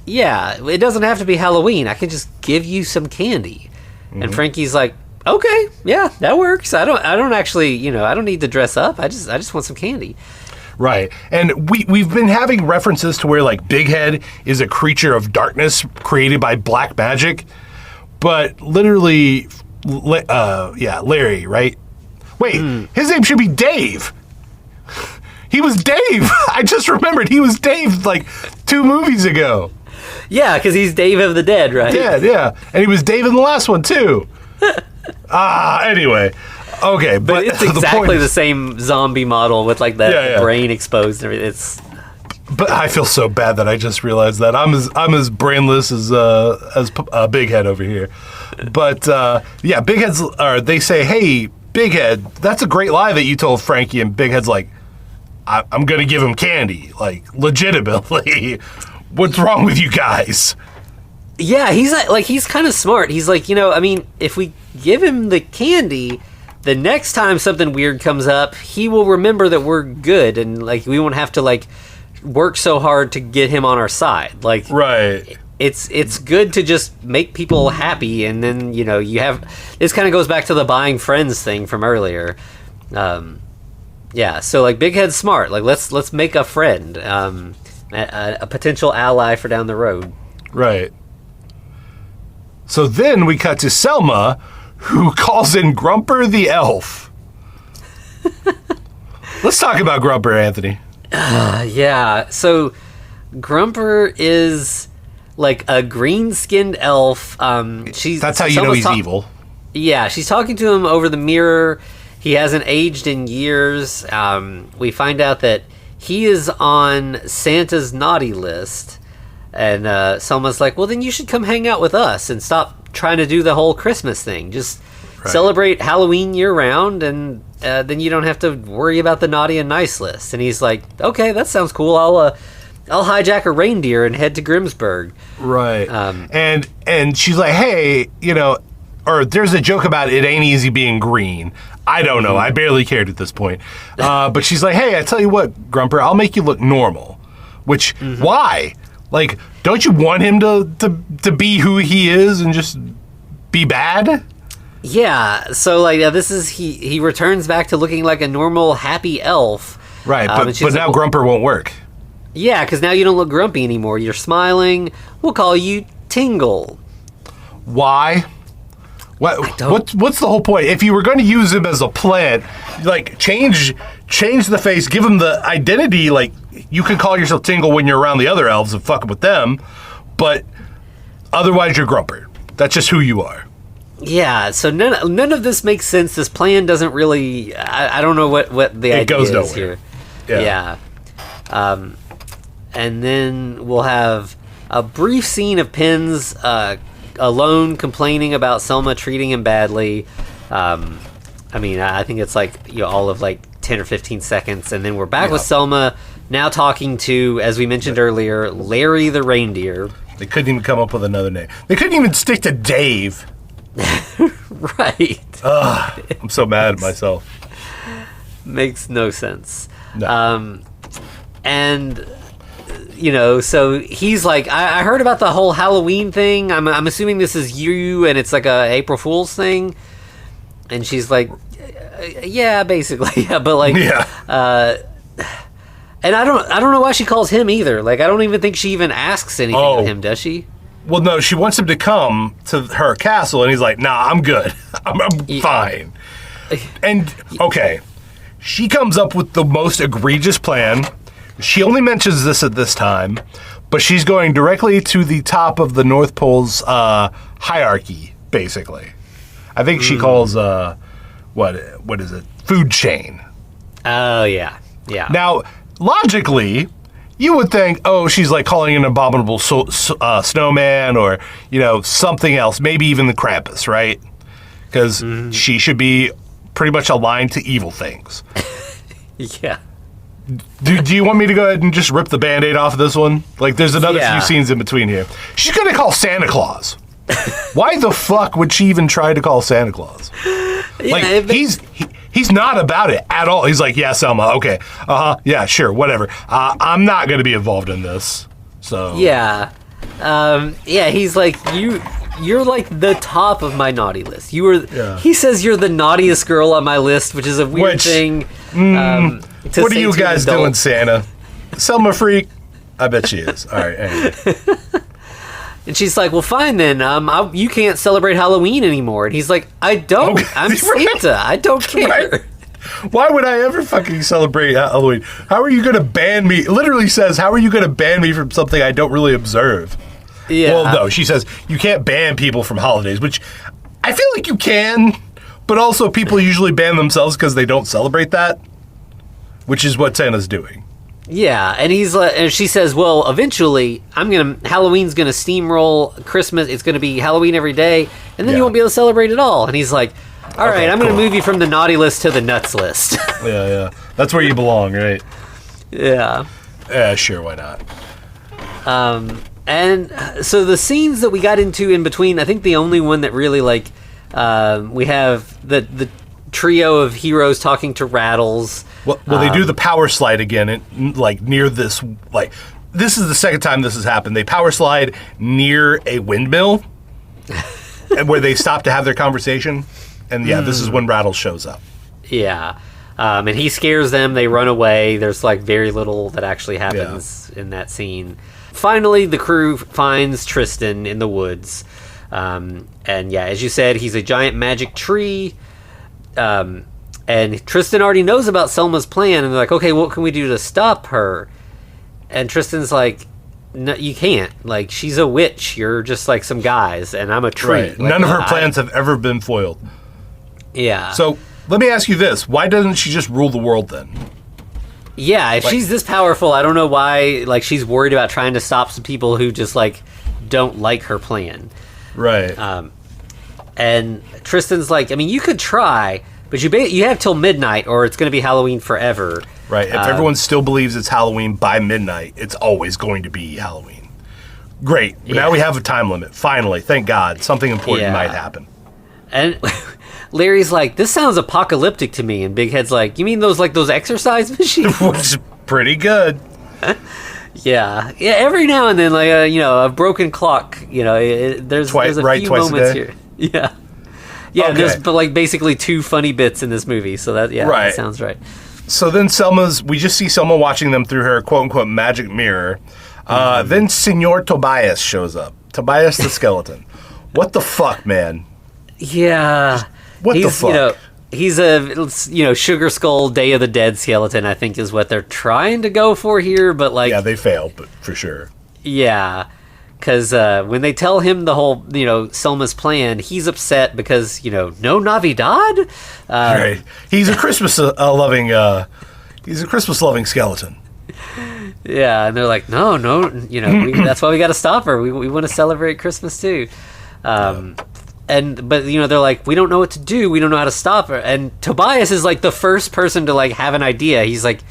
Yeah, it doesn't have to be Halloween. I can just give you some candy. Mm-hmm. And Frankie's like, okay, yeah, that works. I don't actually, I don't need to dress up. I just want some candy. Right. And we've been having references to where Big Head is a creature of darkness created by black magic. But literally Larry, right? Wait, his name should be Dave. He was Dave. I just remembered he was Dave 2 movies ago. Yeah, because he's Dave of the Dead, right? Yeah. And he was Dave in the last one, too. Anyway. Okay, but it's exactly the same zombie model with that brain exposed and everything. But I feel so bad that I just realized that I'm as brainless as Big Head over here. But Big Head's they say, hey, Big Head, that's a great lie that you told Frankie, and Big Head's like, I'm gonna give him candy, legitimately. What's wrong with you guys? Yeah, he's kind of smart. He's like, I mean, if we give him the candy, the next time something weird comes up, he will remember that we're good, and like we won't have to like work so hard to get him on our side. Like, right. It's good to just make people happy, and then you have this kind of goes back to the buying friends thing from earlier. Yeah, so like Big Head's smart. Like let's make a friend, a potential ally for down the road. Right. So then we cut to Selma, who calls in Grumper the elf. Let's talk about Grumper, Anthony. Yeah, so Grumper is like a green-skinned elf. That's how you know he's evil. Yeah, she's talking to him over the mirror. He hasn't aged in years. We find out that he is on Santa's naughty list. And Selma's like, well, then you should come hang out with us and stop trying to do the whole Christmas thing. Just celebrate Halloween year-round, and then you don't have to worry about the naughty and nice list. And he's like, okay, that sounds cool. I'll hijack a reindeer and head to Grimsburg. Right. And she's like, hey, or there's a joke about it ain't easy being green. I don't know. I barely cared at this point. But she's like, hey, I tell you what, Grumper, I'll make you look normal. Which, why? Like, don't you want him to be who he is and just be bad? Yeah, so like this is he returns back to looking like a normal, happy elf. Right, but now Grumper won't work. Yeah, because now you don't look grumpy anymore. You're smiling. We'll call you Tingle. Why? What's the whole point? If you were going to use him as a plant, like change the face, give him the identity. Like you can call yourself Tingle when you're around the other elves and fucking with them, but otherwise you're Grumper. That's just who you are. Yeah. So none of this makes sense. This plan doesn't really. I don't know what the idea goes is nowhere. here. Yeah. And then we'll have a brief scene of Pins alone complaining about Selma treating him badly. I mean, I think it's like all of like 10 or 15 seconds, and then we're back with Selma now talking to, as we mentioned earlier, Larry the reindeer. They couldn't even come up with another name. They couldn't even stick to Dave. Right. I'm so mad at myself. Makes no sense. No. And so he's like, I heard about the whole Halloween thing. I'm assuming this is you, and it's like a April Fool's thing. And she's like, yeah, basically, yeah, but like, and I don't know why she calls him either. Like, I don't even think she even asks anything of him, does she? Well, no, she wants him to come to her castle, and he's like, nah, I'm good. I'm fine. And, okay, she comes up with the most egregious plan. She only mentions this at this time, but she's going directly to the top of the North Pole's hierarchy, basically. I think she calls, what is it? Food chain. Oh, yeah. Yeah. Now, logically, you would think, she's like calling an abominable snowman or, something else, maybe even the Krampus, right? Because she should be pretty much aligned to evil things. Yeah. Do you want me to go ahead and just rip the Band-Aid off of this one? Like, there's another few scenes in between here. She's going to call Santa Claus. Why the fuck would she even try to call Santa Claus? Like, he's not about it at all. He's like, yeah, Selma, okay. Yeah, sure, whatever. I'm not going to be involved in this. So. Yeah. He's like, you're like the top of my naughty list. He says you're the naughtiest girl on my list, which is a weird thing. What are you guys doing, Santa? Selma freak? I bet she is. All right. Anyway. And she's like, well, fine then. You can't celebrate Halloween anymore. And he's like, I don't. Okay. I'm Santa. I don't care. Right. Why would I ever fucking celebrate Halloween? How are you going to ban me? It literally says, how are you going to ban me from something I don't really observe? Yeah. Well, no, she says you can't ban people from holidays, which I feel like you can, but also people usually ban themselves because they don't celebrate that, which is what Santa's doing. Yeah, and she says, well, eventually Halloween's gonna steamroll Christmas. It's gonna be Halloween every day, and then you won't be able to celebrate at all. And he's like, all right, I'm gonna move you from the naughty list to the nuts list. Yeah, that's where you belong, right? Yeah. Yeah, sure, why not? And so the scenes that we got into in between, I think the only one that really like we have the trio of heroes talking to Rattles. Well, they do the power slide again, and like near this. Like this is the second time this has happened. They power slide near a windmill, and where they stop to have their conversation. And yeah, this is when Rattles shows up. Yeah. And he scares them. They run away. There's like very little that actually happens in that scene. Finally, the crew finds Tristan in the woods. And yeah, as you said, he's a giant magic tree. And Tristan already knows about Selma's plan. And they're like, okay, what can we do to stop her? And Tristan's like, no, you can't. Like, she's a witch. You're just like some guys. And I'm a tree. Right. Like, none of her plans have ever been foiled. Yeah. So let me ask you this. Why doesn't she just rule the world then? Yeah, if she's this powerful, I don't know why like she's worried about trying to stop some people who just like don't like her plan. Right. And Tristan's like, I mean, you could try, but you have till midnight or it's going to be Halloween forever. Right. If everyone still believes it's Halloween by midnight, it's always going to be Halloween. Great. Yeah. Now we have a time limit. Finally, thank God, something important might happen. And Larry's like, this sounds apocalyptic to me. And Big Head's like, you mean those exercise machines? Which is pretty good. Yeah. Every now and then, like a broken clock. There's a few moments here. Yeah. Yeah. Okay. There's like basically two funny bits in this movie. So that sounds right. So then we just see Selma watching them through her quote unquote magic mirror. Then Senor Tobias shows up. Tobias the skeleton. What the fuck, man? Yeah. What the fuck? He's a Sugar Skull Day of the Dead skeleton, I think is what they're trying to go for here, but like they failed, but for sure. Yeah. Cuz when they tell him the whole, Selma's plan, he's upset because, no Navidad? Right. He's a Christmas loving skeleton. Yeah, and they're like, no, that's why we got to stop her. We want to celebrate Christmas too. But they're like, we don't know what to do. We don't know how to stop her. And Tobias is like the first person to like have an idea. He's like,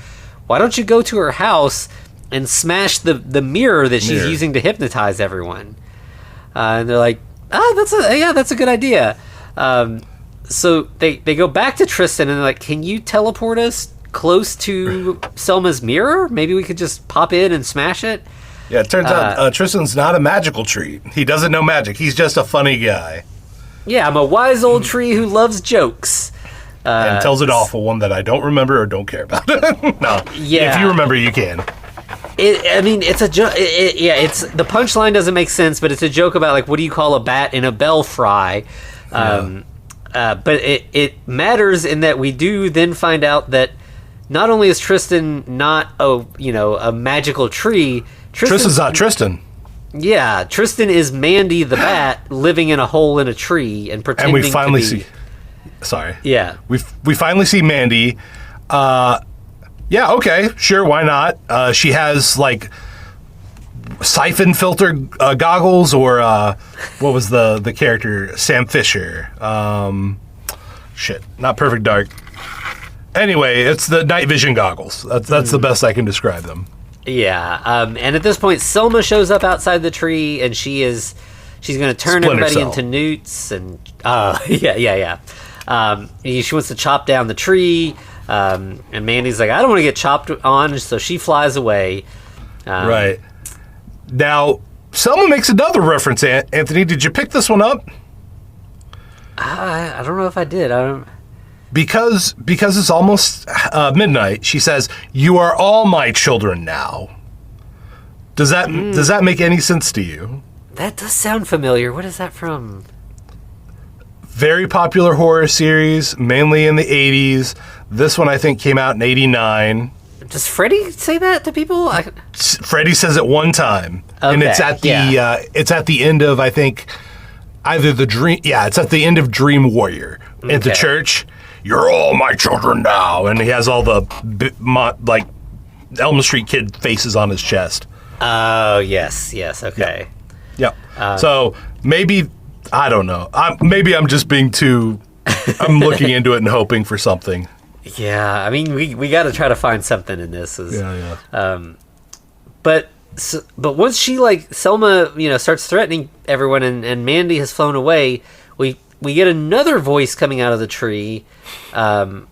why don't you go to her house and smash the mirror that she's using to hypnotize everyone? And they're like, that's a good idea. So they go back to Tristan and they're like, can you teleport us close to Selma's mirror? Maybe we could just pop in and smash it. Yeah, it turns out Tristan's not a magical tree. He doesn't know magic. He's just a funny guy. Yeah, I'm a wise old tree who loves jokes. And tells an awful one that I don't remember or don't care about. No. Yeah. If you remember, you can. It's a joke. It's the punchline doesn't make sense, but it's a joke about like, what do you call a bat in a belfry? But it matters in that we do then find out that not only is Tristan not a magical tree. Tristan's not Tristan. Yeah, Tristan is Mandy the bat living in a hole in a tree and pretending. And we finally see. Sorry. Yeah. We finally see Mandy. Yeah. Okay. Sure. Why not? She has like siphon filter goggles, or what was the character? Sam Fisher. Shit. Not Perfect Dark. Anyway, it's the night vision goggles. That's the best I can describe them. Yeah, and at this point, Selma shows up outside the tree, and she's going to turn everybody into newts, and yeah. She wants to chop down the tree, and Mandy's like, I don't want to get chopped on, so she flies away. Right. Now, Selma makes another reference, Anthony. Did you pick this one up? I don't know if I did. Because it's almost midnight, she says, "You are all my children now." Does that make any sense to you? That does sound familiar. What is that from? Very popular horror series, mainly in the 80s. This one, I think, came out in 89. Does Freddy say that to people? Freddy says it one time. Okay, and it's at the end of, I think, either the Dream... Yeah, it's at the end of Dream Warrior. At the church. You're all my children now. And he has all the, Elm Street Kid faces on his chest. Oh, yes, okay. Yep. So maybe, I don't know. Maybe I'm just being too, I'm looking into it and hoping for something. Yeah, I mean, we got to try to find something in this. Yeah. But but once she Selma, starts threatening everyone, and Mandy has flown away, we get another voice coming out of the tree, and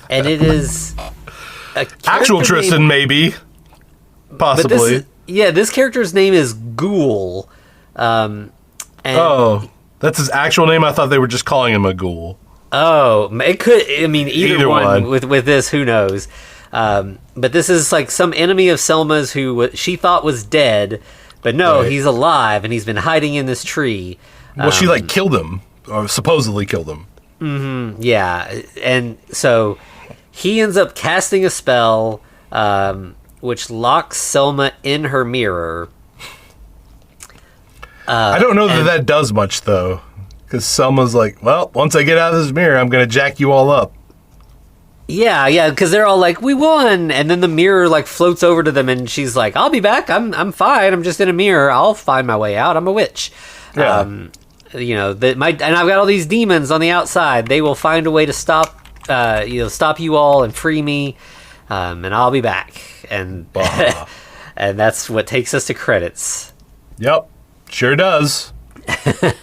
it is actual Tristan, maybe, possibly. This character's name is Ghoul. That's his actual name. I thought they were just calling him a ghoul. Oh, it could. I mean, either one. With this, who knows? But this is some enemy of Selma's who she thought was dead, but no, right. He's alive and he's been hiding in this tree. Well, she killed him, or supposedly killed him. Mm-hmm, yeah, and so he ends up casting a spell, which locks Selma in her mirror. I don't know that does much, though, because Selma's like, well, once I get out of this mirror, I'm going to jack you all up. Yeah, because they're all like, we won, and then the mirror floats over to them, and she's like, I'll be back, I'm fine, I'm just in a mirror, I'll find my way out, I'm a witch. Yeah. And I've got all these demons on the outside, they will find a way to stop you all and free me, and I'll be back. And and that's what takes us to credits. Yep, sure does. So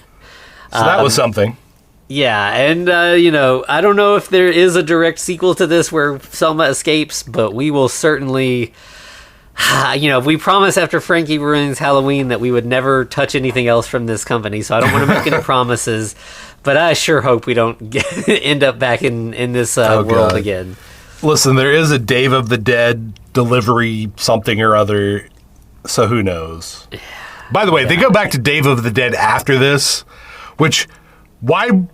that was something. Yeah, and I don't know if there is a direct sequel to this where Selma escapes, but we will certainly, we promised after Frankie Ruins Halloween that we would never touch anything else from this company, so I don't want to make any promises, but I sure hope we don't end up back in this world again. Listen, there is a Dave of the Dead delivery something or other, so who knows? By the way, they go back to Dave of the Dead after this, which, why?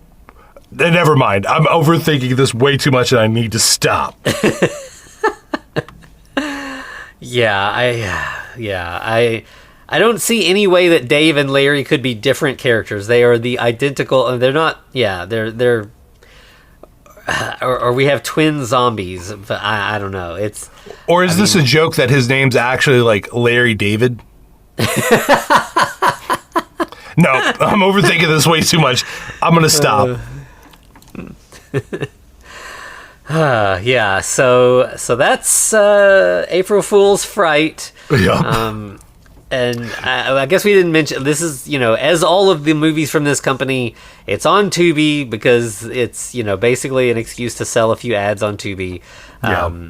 Never mind. I'm overthinking this way too much and I need to stop. I don't see any way that Dave and Larry could be different characters. They are the identical. They're not. Yeah, they're. Or we have twin zombies, but I don't know. It's. Or is this a joke that his name's actually Larry David? No, I'm overthinking this way too much. I'm gonna stop. So that's April Fool's Fright. Yeah. And I guess we didn't mention, this is, as all of the movies from this company, it's on Tubi because it's, basically an excuse to sell a few ads on Tubi. Yeah.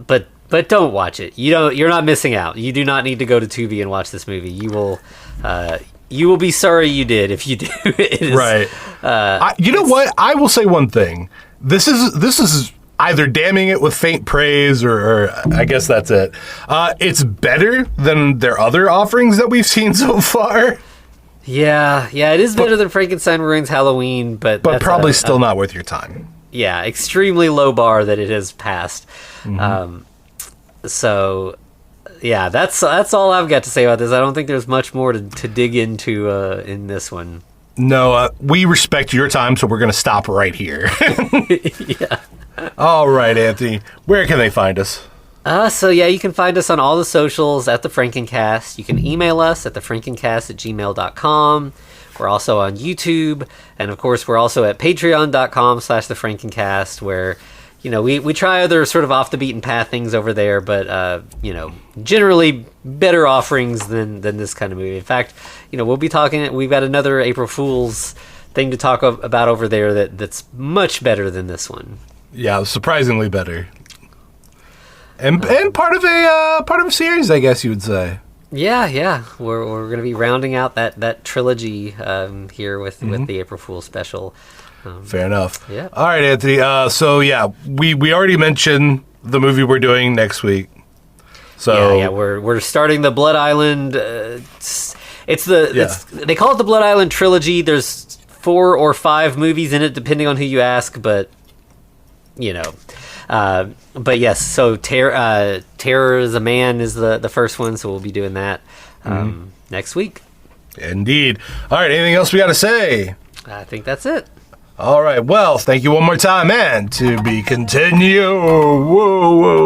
But don't watch it. You're not missing out. You do not need to go to Tubi and watch this movie. You will be sorry you did if you do. It is, right. You know what? I will say one thing. This is either damning it with faint praise or I guess that's it. It's better than their other offerings that we've seen so far. Yeah, it is better than Frankenstein Ruins Halloween, but probably still not worth your time. Yeah, extremely low bar that it has passed. Mm-hmm. So, yeah, that's all I've got to say about this. I don't think there's much more to dig into in this one. No, we respect your time, so we're going to stop right here. Yeah. All right, Anthony. Where can they find us? You can find us on all the socials at The Frankencast. You can email us at thefrankencast@gmail.com. We're also on YouTube. And, of course, we're also at patreon.com/thefrankencast, where, we try other sort of off-the-beaten-path things over there, but, generally better offerings than this kind of movie. In fact, we'll be talking, we've got another April Fool's thing to talk about over there that's much better than this one. Yeah, surprisingly better. And part of a series, I guess you would say. Yeah. We're going to be rounding out that trilogy here with the April Fool's special. Fair enough. Yeah. All right, Anthony. We already mentioned the movie we're doing next week. So we're starting the Blood Island. They call it the Blood Island trilogy. There's 4 or 5 movies in it, depending on who you ask. But yes. So Terror is a Man is the first one. So we'll be doing that next week. Indeed. All right. Anything else we got to say? I think that's it. All right. Well, thank you one more time, and to be continued. Whoa.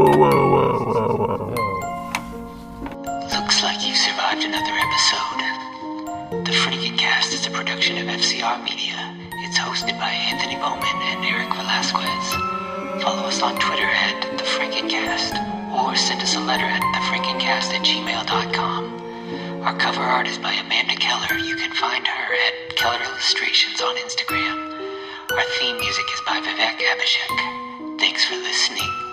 Looks like you survived another episode. The Frankencast is a production of FCR Media. It's hosted by Anthony Bowman and Eric Velasquez. Follow us on Twitter at The Frankencast, or send us a letter at thefrankencast@gmail.com. Our cover art is by Amanda Keller. You can find her at Keller Illustrations on Instagram. Our theme music is by Vivek Abhishek. Thanks for listening.